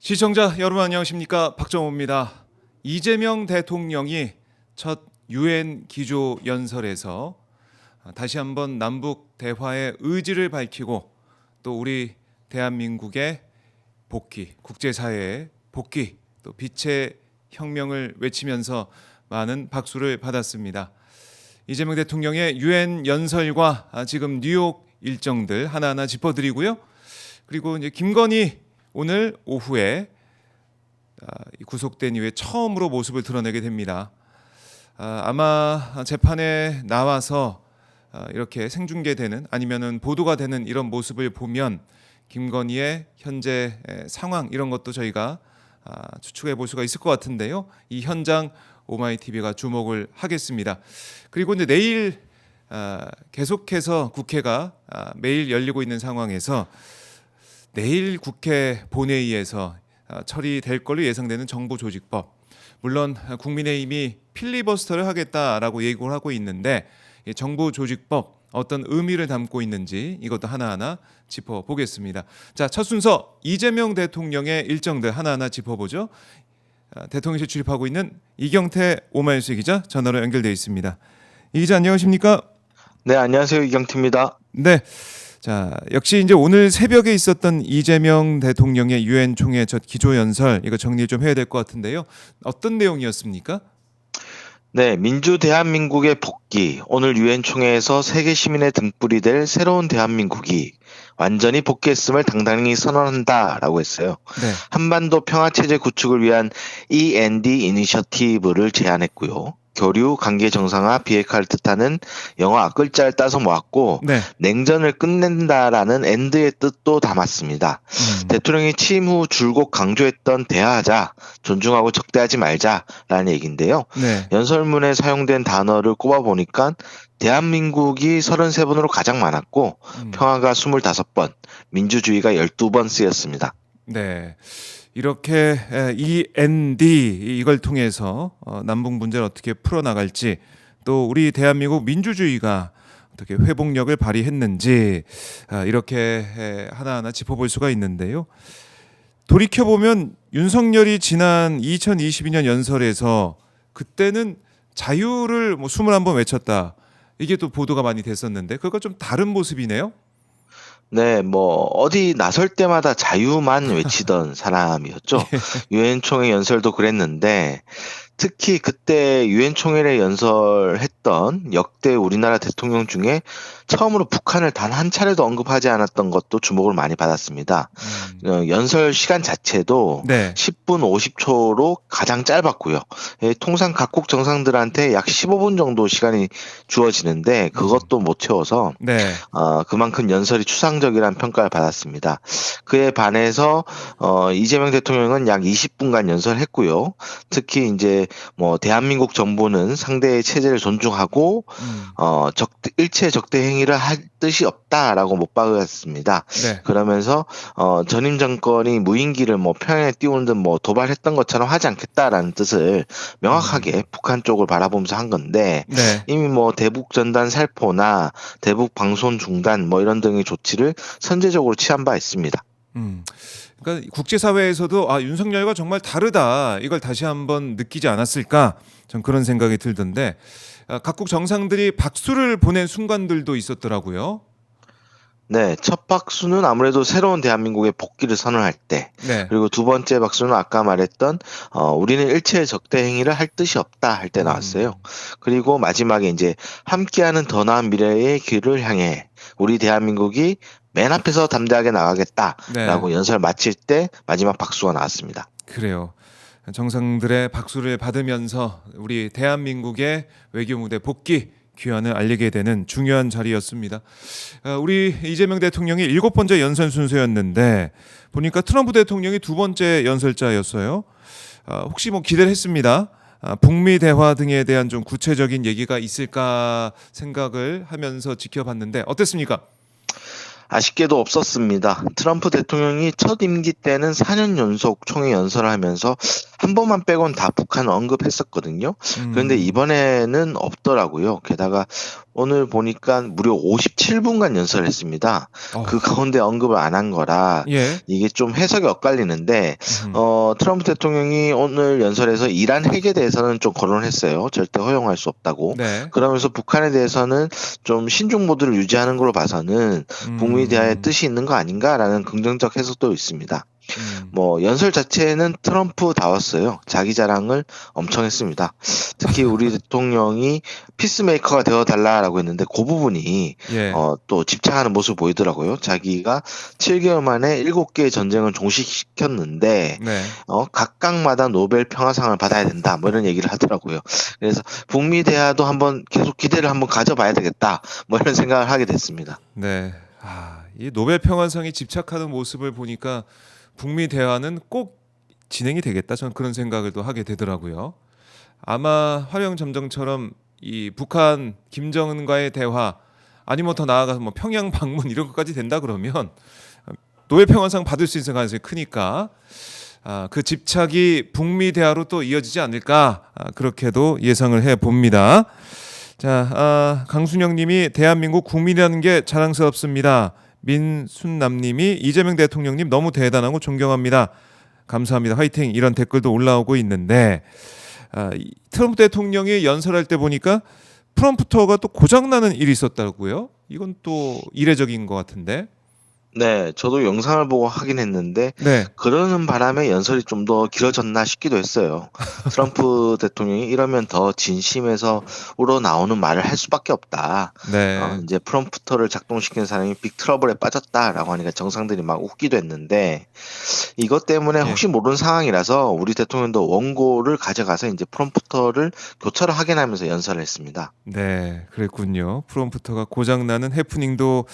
시청자 여러분 안녕하십니까? 박정호입니다. 이재명 대통령이 첫 유엔 기조 연설에서 다시 한번 남북 대화의 의지를 밝히고 또 우리 대한민국의 복귀, 국제사회의 복귀, 또 빛의 혁명을 외치면서 많은 박수를 받았습니다. 이재명 대통령의 유엔 연설과 지금 뉴욕 일정들 하나하나 짚어드리고요. 그리고 이제 김건희 오늘 오후에 구속된 이후에 처음으로 모습을 드러내게 됩니다. 아마 재판에 나와서 이렇게 생중계되는 아니면은 보도가 되는 이런 모습을 보면 김건희의 현재 상황 이런 것도 저희가 추측해 볼 수가 있을 것 같은데요. 이 현장 오마이TV가 주목을 하겠습니다. 그리고 이제 내일 계속해서 국회가 매일 열리고 있는 상황에서 내일 국회 본회의에서 처리될 걸로 예상되는 정부조직법. 물론 국민의힘이 필리버스터를 하겠다라고 예고를 하고 있는데 정부조직법 어떤 의미를 담고 있는지 이것도 하나하나 짚어보겠습니다. 자, 첫 순서 이재명 대통령의 일정들 하나하나 짚어보죠. 대통령실 출입하고 있는 이경태 오마이뉴스 기자 전화로 연결되어 있습니다. 이 기자 안녕하십니까? 네, 안녕하세요. 이경태입니다. 네. 자, 역시 이제 오늘 새벽에 있었던 이재명 대통령의 유엔 총회 첫 기조연설 이거 정리 좀 해야 될 것 같은데요. 어떤 내용이었습니까? 네, 민주 대한민국의 복귀. 오늘 유엔 총회에서 세계 시민의 등불이 될 새로운 대한민국이 완전히 복귀했음을 당당히 선언한다라고 했어요. 네. 한반도 평화체제 구축을 위한 END 이니셔티브를 제안했고요. 교류, 관계 정상화, 비핵화를 뜻하는 영어 앞글자를 따서 모았고 네. 냉전을 끝낸다라는 엔드의 뜻도 담았습니다. 대통령이 취임 후 줄곧 강조했던 대화하자, 존중하고 적대하지 말자라는 얘기인데요. 네. 연설문에 사용된 단어를 꼽아보니까 대한민국이 33번으로 가장 많았고 평화가 25번, 민주주의가 12번 쓰였습니다. 네. 이렇게 END 이걸 통해서 남북 문제를 어떻게 풀어나갈지 또 우리 대한민국 민주주의가 어떻게 회복력을 발휘했는지 이렇게 하나하나 짚어볼 수가 있는데요. 돌이켜보면 윤석열이 지난 2022년 연설에서 그때는 자유를 21번 외쳤다. 이게 또 보도가 많이 됐었는데 그거 좀 다른 모습이네요. 네, 어디 나설 때마다 자유만 외치던 사람이었죠. 유엔 총회 연설도 그랬는데, 특히 그때 유엔 총회에 연설했던 역대 우리나라 대통령 중에 처음으로 북한을 단 한 차례도 언급하지 않았던 것도 주목을 많이 받았습니다. 연설 시간 자체도 네. 10분 50초로 가장 짧았고요. 통상 각국 정상들한테 약 15분 정도 시간이 주어지는데 그것도 못 채워서 네. 그만큼 연설이 추상적이라는 평가를 받았습니다. 그에 반해서 이재명 대통령은 약 20분간 연설했고요. 특히 이제 대한민국 정부는 상대의 체제를 존중하고 일체 적대 행위를 할 뜻이 없다라고 못 박았습니다. 네. 그러면서 전임 정권이 무인기를 평양에 띄우는 듯 도발했던 것처럼 하지 않겠다라는 뜻을 명확하게 북한 쪽을 바라보면서 한 건데 네. 이미 대북 전단 살포나 대북 방송 중단 이런 등의 조치를 선제적으로 취한 바 있습니다. 그러니까 국제사회에서도 윤석열과 정말 다르다 이걸 다시 한번 느끼지 않았을까 전 그런 생각이 들던데 각국 정상들이 박수를 보낸 순간들도 있었더라고요. 네, 첫 박수는 아무래도 새로운 대한민국의 복귀를 선언할 때, 네. 그리고 두 번째 박수는 아까 말했던 우리는 일체의 적대 행위를 할 뜻이 없다 할 때 나왔어요. 그리고 마지막에 이제 함께하는 더 나은 미래의 길을 향해 우리 대한민국이 맨 앞에서 담대하게 나가겠다라고 네. 연설 마칠 때 마지막 박수가 나왔습니다. 그래요. 정상들의 박수를 받으면서 우리 대한민국의 외교무대 복귀 귀환을 알리게 되는 중요한 자리였습니다. 우리 이재명 대통령이 7번째 연설 순서였는데 보니까 트럼프 대통령이 2번째 연설자였어요. 혹시 기대를 했습니다. 북미 대화 등에 대한 좀 구체적인 얘기가 있을까 생각을 하면서 지켜봤는데 어땠습니까? 아쉽게도 없었습니다. 트럼프 대통령이 첫 임기 때는 4년 연속 총회 연설을 하면서 한 번만 빼곤 다 북한 언급했었거든요. 그런데 이번에는 없더라고요. 게다가 오늘 보니까 무려 57분간 연설했습니다. 어, 그 가운데 언급을 안 한 거라 예. 이게 좀 해석이 엇갈리는데 음흠. 트럼프 대통령이 오늘 연설에서 이란 핵에 대해서는 좀 거론을 했어요. 절대 허용할 수 없다고. 네. 그러면서 북한에 대해서는 좀 신중 모드를 유지하는 걸로 봐서는 북미 대화의 뜻이 있는 거 아닌가라는 긍정적 해석도 있습니다. 음. 뭐 연설 자체는 트럼프다웠어요. 자기 자랑을 엄청 했습니다. 특히 우리 대통령이 피스메이커가 되어달라라고 했는데 그 부분이 예. 또 집착하는 모습을 보이더라고요. 자기가 7개월 만에 7개의 전쟁을 종식시켰는데 네. 각각마다 노벨 평화상을 받아야 된다. 뭐 이런 얘기를 하더라고요. 그래서 북미 대화도 한번 계속 기대를 한번 가져봐야 되겠다. 뭐 이런 생각을 하게 됐습니다. 네. 이 노벨 평화상에 집착하는 모습을 보니까 북미 대화는 꼭 진행이 되겠다. 저는 그런 생각을 또 하게 되더라고요. 아마 화령 점정처럼 이 북한 김정은과의 대화 아니면 더 나아가서 뭐 평양 방문 이런 것까지 된다 그러면 노벨 평화상 받을 수 있는 가능성이 크니까 그 집착이 북미 대화로 또 이어지지 않을까 그렇게도 예상을 해 봅니다. 자, 강순영님이 대한민국 국민이라는 게 자랑스럽습니다. 민순남님이 이재명 대통령님 너무 대단하고 존경합니다. 감사합니다. 화이팅 이런 댓글도 올라오고 있는데 트럼프 대통령이 연설할 때 보니까 프롬프터가 또 고장나는 일이 있었다고요? 이건 또 이례적인 것 같은데. 네, 저도 영상을 보고 확인했는데 네, 그러는 바람에 연설이 좀 더 길어졌나 싶기도 했어요. 트럼프 대통령이 이러면 더 진심에서 우러나오는 말을 할 수밖에 없다. 네, 이제 프롬프터를 작동시키는 사람이 빅 트러블에 빠졌다라고 하니까 정상들이 막 웃기도 했는데 이것 때문에 예. 혹시 모르는 상황이라서 우리 대통령도 원고를 가져가서 이제 프롬프터를 교차로 확인하면서 연설을 했습니다. 네, 그랬군요. 프롬프터가 고장나는 해프닝도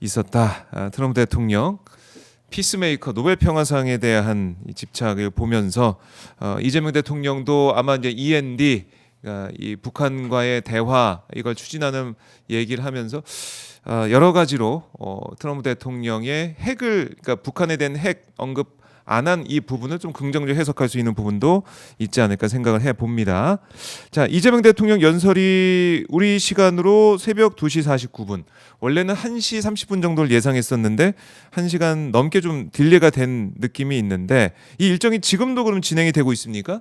있었다. 트럼프 대통령 피스메이커 노벨 평화상에 대한 이 집착을 보면서 이재명 대통령도 아마 이제 END 이 북한과의 대화 이걸 추진하는 얘기를 하면서 여러 가지로 트럼프 대통령의 핵을 그러니까 북한에 대한 핵 언급 안 한 이 부분을 좀 긍정적으로 해석할 수 있는 부분도 있지 않을까 생각을 해 봅니다. 자, 이재명 대통령 연설이 우리 시간으로 새벽 2시 49분. 원래는 1시 30분 정도를 예상했었는데 1시간 넘게 좀 딜레이가 된 느낌이 있는데 이 일정이 지금도 그럼 진행이 되고 있습니까?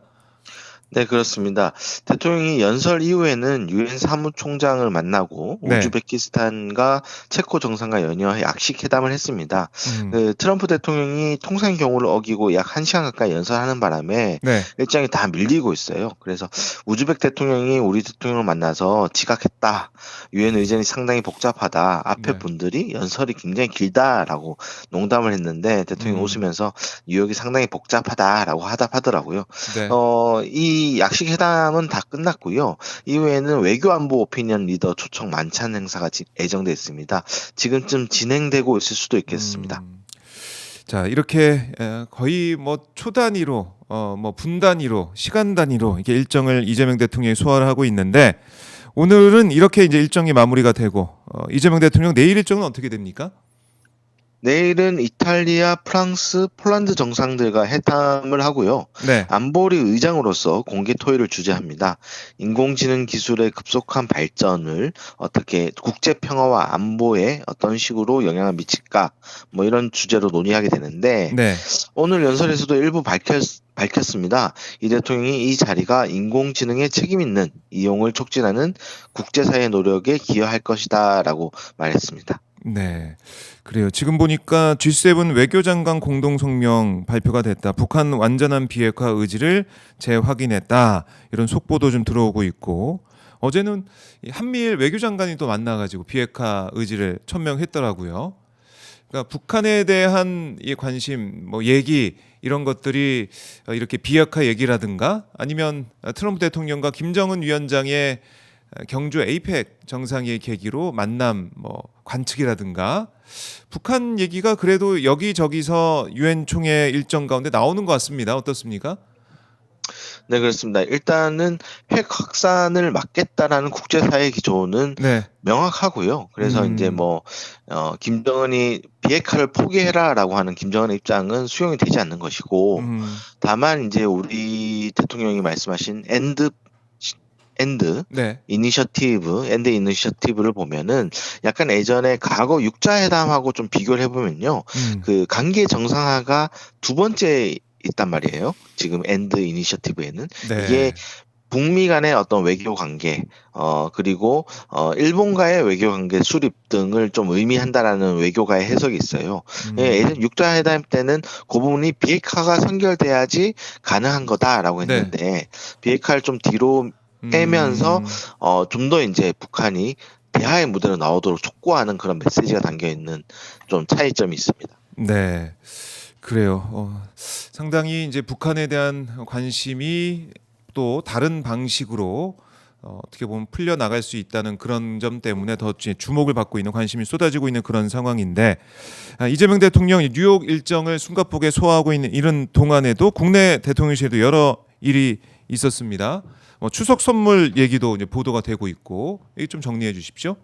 네, 그렇습니다. 대통령이 연설 이후에는 유엔 사무총장을 만나고 네. 우즈베키스탄과 체코 정상과 연이어 약식 회담을 했습니다. 음. 트럼프 대통령이 통상 경우를 어기고 약 1시간 가까이 연설하는 바람에 네. 일정이 다 밀리고 있어요. 그래서 우즈벡 대통령이 우리 대통령을 만나서 지각했다. 유엔 의전이 상당히 복잡하다. 앞에 네. 분들이 연설이 굉장히 길다라고 농담을 했는데 대통령이 웃으면서 뉴욕이 상당히 복잡하다라고 화답하더라고요. 네. 이 약식 회담은 다 끝났고요. 이후에는 외교안보 오피니언 리더 초청 만찬 행사가 예정돼 있습니다. 지금쯤 진행되고 있을 수도 있겠습니다. 자, 이렇게 거의 뭐 초 단위로 뭐 분 단위로 시간 단위로 이렇게 일정을 이재명 대통령이 소화를 하고 있는데 오늘은 이렇게 이제 일정이 마무리가 되고 이재명 대통령 내일 일정은 어떻게 됩니까? 내일은 이탈리아, 프랑스, 폴란드 정상들과 회담을 하고요. 네. 안보리 의장으로서 공개 토의를 주재합니다. 인공지능 기술의 급속한 발전을 어떻게 국제 평화와 안보에 어떤 식으로 영향을 미칠까 뭐 이런 주제로 논의하게 되는데 네. 오늘 연설에서도 일부 밝혔습니다. 이 대통령이 이 자리가 인공지능에 책임 있는 이용을 촉진하는 국제사회 노력에 기여할 것이다라고 말했습니다. 네. 그래요. 지금 보니까 G7 외교장관 공동 성명 발표가 됐다. 북한 완전한 비핵화 의지를 재확인했다. 이런 속보도 좀 들어오고 있고 어제는 이 한미일 외교장관이 또 만나가지고 비핵화 의지를 천명했더라고요. 그러니까 북한에 대한 이 관심, 뭐 얘기 이런 것들이 이렇게 비핵화 얘기라든가 아니면 트럼프 대통령과 김정은 위원장의 경주 에이펙 정상회의 계기로 만남 뭐 관측이라든가 북한 얘기가 그래도 여기저기서 유엔 총회 일정 가운데 나오는 것 같습니다. 어떻습니까? 네, 그렇습니다. 일단은 핵 확산을 막겠다라는 국제사회 기조는 네. 명확하고요. 그래서 이제 뭐 김정은이 비핵화를 포기해라라고 하는 김정은의 입장은 수용이 되지 않는 것이고, 다만 이제 우리 대통령이 말씀하신 엔드 엔드 네. 엔드 이니셔티브를 보면은 약간 예전에 과거 육자회담하고 좀 비교를 해보면요. 음. 그 관계 정상화가 두 번째 있단 말이에요. 지금 엔드 이니셔티브에는. 이게 네. 북미 간의 어떤 외교 관계, 그리고, 일본과의 외교 관계 수립 등을 좀 의미한다라는 외교가의 해석이 있어요. 예, 예전 음. 육자회담 때는 그 부분이 비핵화가 선결돼야지 가능한 거다라고 네. 했는데, 비핵화를 좀 뒤로 빼면서, 음. 좀 더 이제 북한이 대화의 무대로 나오도록 촉구하는 그런 메시지가 담겨 있는 좀 차이점이 있습니다. 네. 그래요. 상당히 이제 북한에 대한 관심이 또 다른 방식으로 어떻게 보면 풀려 나갈 수 있다는 그런 점 때문에 더 이제 주목을 받고 있는 관심이 쏟아지고 있는 그런 상황인데 이재명 대통령이 뉴욕 일정을 숨가쁘게 소화하고 있는 이런 동안에도 국내 대통령실에도 여러 일이 있었습니다. 추석 선물 얘기도 이제 보도가 되고 있고 이 좀 정리해 주십시오.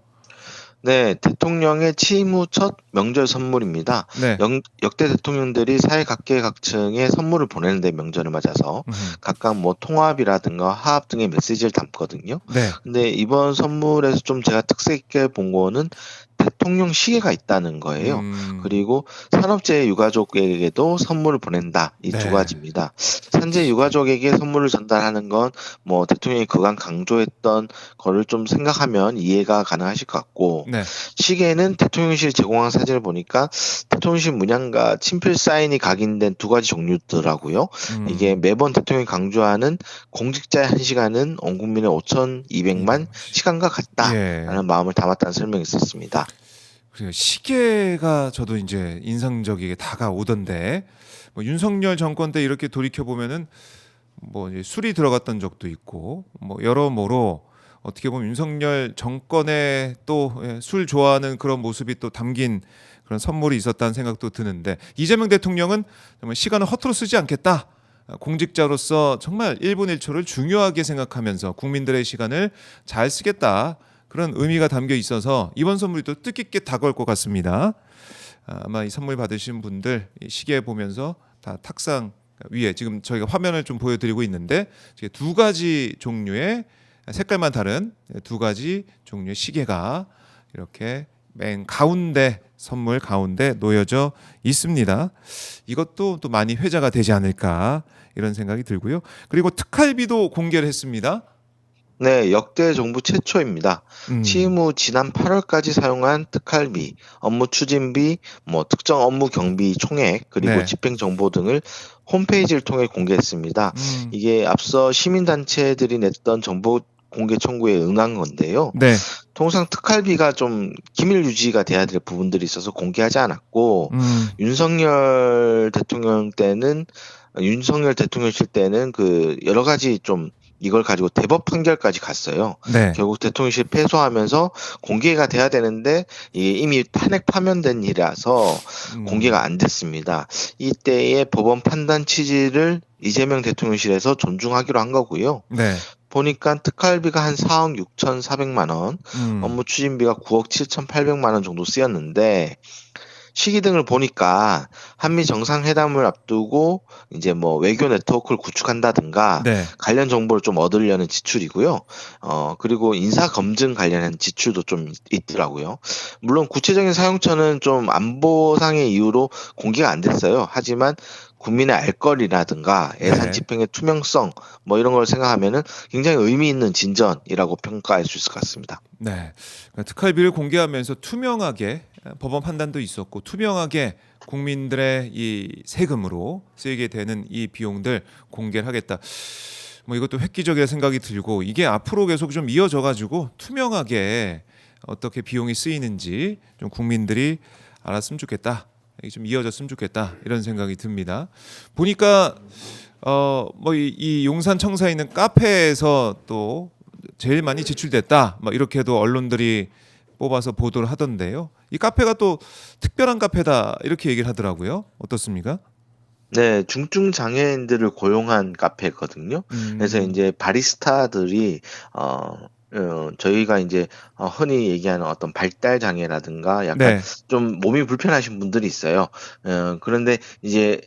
네, 대통령의 취임 후 첫 명절 선물입니다. 네. 역대 대통령들이 사회 각계각층에 선물을 보내는데 명절을 맞아서 음흠. 각각 뭐 통합이라든가 화합 등의 메시지를 담거든요. 네. 근데 이번 선물에서 좀 제가 특색 있게 본 거는 대통령 시계가 있다는 거예요. 음. 그리고 산업재해 유가족에게도 선물을 보낸다. 이 두 네. 가지입니다. 산재 유가족에게 선물을 전달하는 건 뭐 대통령이 그간 강조했던 거를 좀 생각하면 이해가 가능하실 것 같고 네. 시계는 대통령실 제공한 사진을 보니까 대통령실 문양과 친필 사인이 각인된 두 가지 종류더라고요. 이게 음. 매번 대통령이 강조하는 공직자의 한 시간은 온 국민의 5,200만 시간과 예. 같다라는 마음을 담았다는 설명이 있었습니다. 그래요. 시계가 저도 이제 인상적이게 다가오던데 윤석열 정권 때 이렇게 돌이켜 보면은 이제 술이 들어갔던 적도 있고 여러모로 어떻게 보면 윤석열 정권에 또 술 좋아하는 그런 모습이 또 담긴 그런 선물이 있었다는 생각도 드는데 이재명 대통령은 정말 시간을 허투루 쓰지 않겠다. 공직자로서 정말 1분 1초를 중요하게 생각하면서 국민들의 시간을 잘 쓰겠다. 그런 의미가 담겨 있어서 이번 선물이 또 뜻깊게 다가올 것 같습니다. 아마 이 선물 받으신 분들 이 시계 보면서 다 탁상 위에 지금 저희가 화면을 좀 보여드리고 있는데 두 가지 종류의 색깔만 다른 두 가지 종류의 시계가 이렇게 맨 가운데 선물 가운데 놓여져 있습니다. 이것도 또 많이 회자가 되지 않을까 이런 생각이 들고요. 그리고 특활비도 공개를 했습니다. 네, 역대 정부 최초입니다. 취임 음. 후 지난 8월까지 사용한 특활비, 업무 추진비, 뭐 특정 업무 경비 총액, 그리고 네. 집행 정보 등을 홈페이지를 통해 공개했습니다. 음. 이게 앞서 시민단체들이 냈던 정보 공개 청구에 응한 건데요. 네. 통상 특활비가 좀 기밀 유지가 돼야 될 부분들이 있어서 공개하지 않았고, 음. 윤석열 대통령실 때는 그 여러 가지 좀 이걸 가지고 대법 판결까지 갔어요. 네. 결국 대통령실 패소하면서 공개가 돼야 되는데 이게 이미 탄핵 파면된 일이라서 공개가 안 됐습니다. 이때의 법원 판단 취지를 이재명 대통령실에서 존중하기로 한 거고요. 네. 보니까 특활비가 한 4억 6,400만 원, 업무 추진비가 9억 7,800만 원 정도 쓰였는데 시기 등을 보니까 한미 정상회담을 앞두고 이제 뭐 외교 네트워크를 구축한다든가 네. 관련 정보를 좀 얻으려는 지출이고요. 그리고 인사 검증 관련한 지출도 좀 있더라고요. 물론 구체적인 사용처는 좀 안보상의 이유로 공개가 안 됐어요. 하지만 국민의 알 거리라든가 예산 네. 집행의 투명성 뭐 이런 걸 생각하면은 굉장히 의미 있는 진전이라고 평가할 수 있을 것 같습니다. 네. 그러니까 특활비를 공개하면서 투명하게 법원 판단도 있었고 투명하게 국민들의 이 세금으로 쓰이게 되는 이 비용들 공개를 하겠다. 이것도 획기적이라 생각이 들고 이게 앞으로 계속 좀 이어져 가지고 투명하게 어떻게 비용이 쓰이는지 좀 국민들이 알았으면 좋겠다. 이게 좀 이어졌으면 좋겠다. 이런 생각이 듭니다. 보니까 이 용산 청사에 있는 카페에서 또 제일 많이 지출됐다. 이렇게도 언론들이 뽑아서 보도를 하던데요. 이 카페가 또 특별한 카페다 이렇게 얘기를 하더라고요. 어떻습니까? 네, 중증 장애인들을 고용한 카페거든요. 그래서 이제 바리스타들이 저희가 이제 흔히 얘기하는 어떤 발달 장애라든가 약간 네. 좀 몸이 불편하신 분들이 있어요. 그런데 이제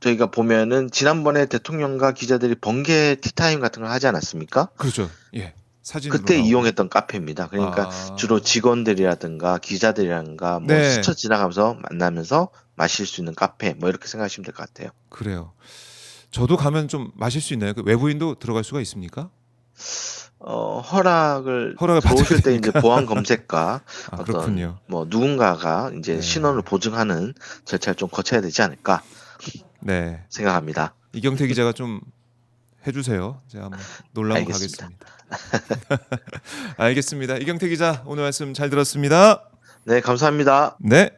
저희가 보면은 지난번에 대통령과 기자들이 번개 티타임 같은 걸 하지 않았습니까? 그렇죠. 예. 사진으로 그때 나오고. 이용했던 카페입니다. 그러니까 아. 주로 직원들이라든가 기자들이라든가 뭐 네. 스쳐 지나가면서 만나면서 마실 수 있는 카페 뭐 이렇게 생각하시면 될 것 같아요. 그래요. 저도 가면 좀 마실 수 있나요? 그 외부인도 들어갈 수가 있습니까? 허락을 허락을 받아야 들어오실 때 이제 되니까. 보안 검색과 아, 어떤 그렇군요. 뭐 누군가가 이제 네. 신원을 보증하는 절차를 좀 거쳐야 되지 않을까 네. 생각합니다. 이경태 기자가 좀 해주세요. 제가 한번 놀러 한번 알겠습니다. 가겠습니다. 알겠습니다. 이경태 기자 오늘 말씀 잘 들었습니다. 네, 감사합니다. 네.